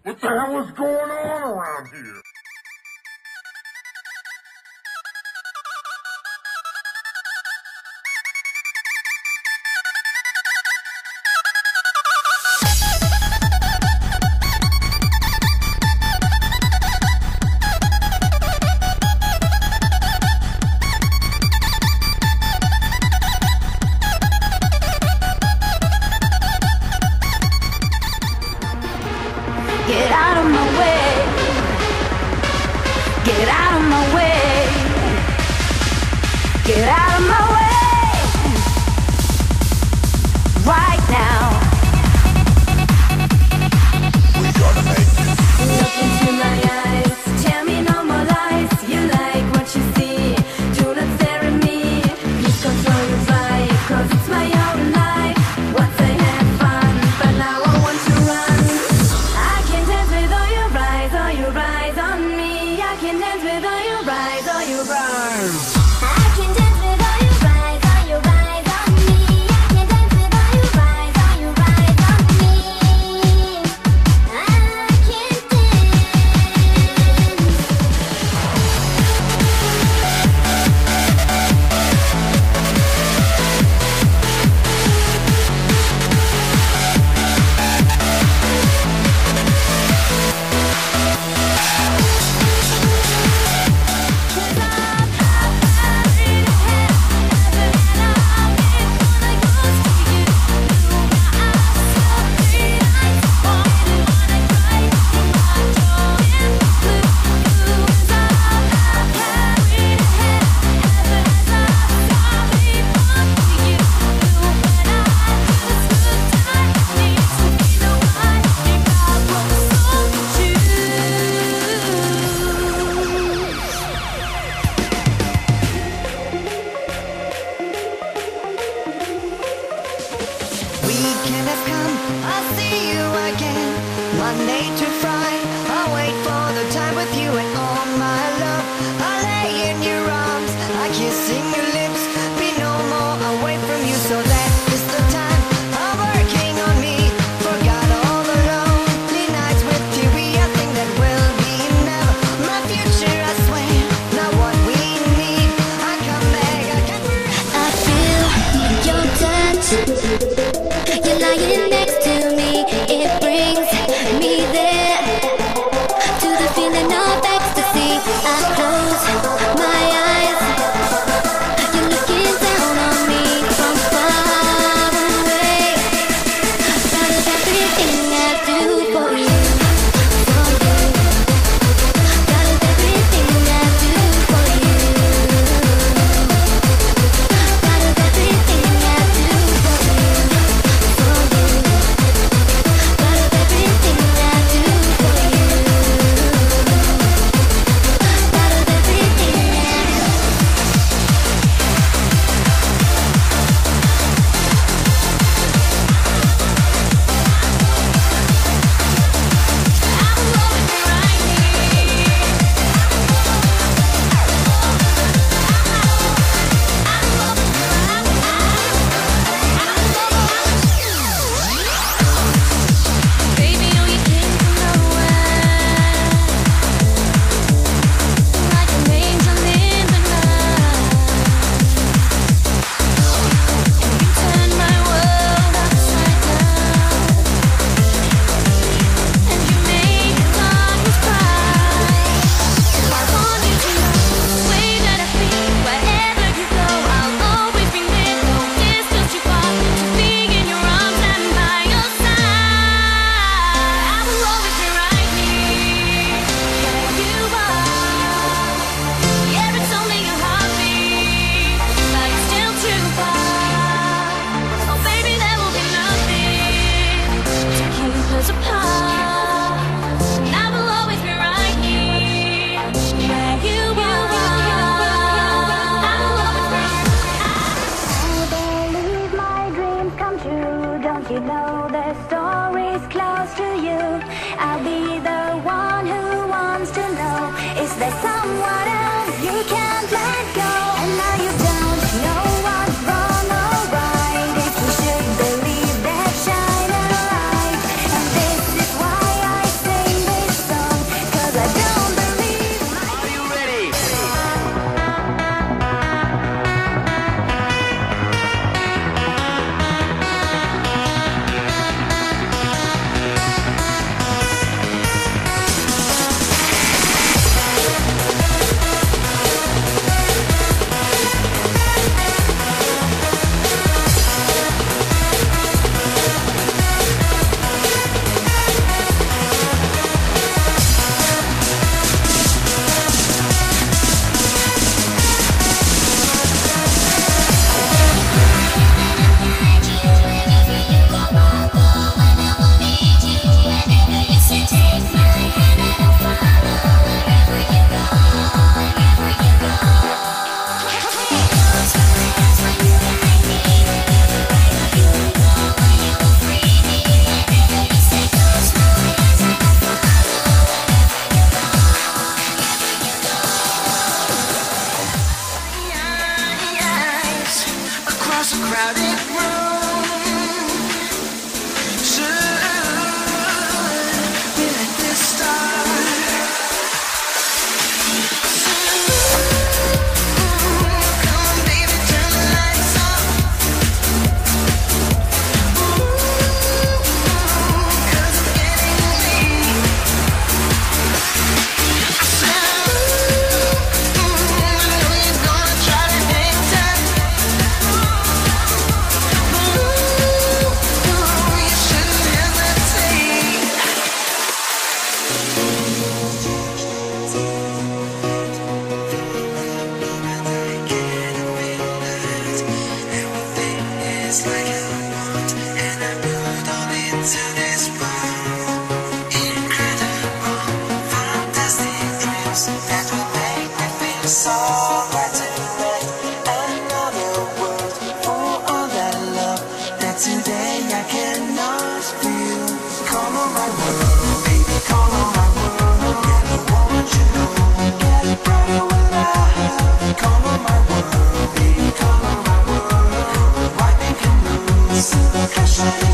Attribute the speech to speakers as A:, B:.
A: What the hell is going on around here?
B: Get out of my way. Get out of my way. Get out of my way. Right now.
A: We gotta make this.
B: Look into my eyes. Tell me no more lies. You like what you see. Do not stare at me. Please control your vibe. 'Cause it's my own life. Once I had fun, but now I want to run. I can dance with all your eyes on me. I can dance with all your eyes, all your eyes. I can dance with all your eyes on me. I can dance with all your eyes on me. I can
C: Weekend has come, I'll see you again. Monday to Friday, I'll wait for the time with you and all my love. I'll lay in your arms, I kissing your lips, be no more away from you. So that is the time I'm working on me. Forgot all the lonely nights with you. I think that will be never my future, I swear. Not what we need. I come back, I can.
D: I feel your touch. You're lying next to me. It brings me there.
C: touch.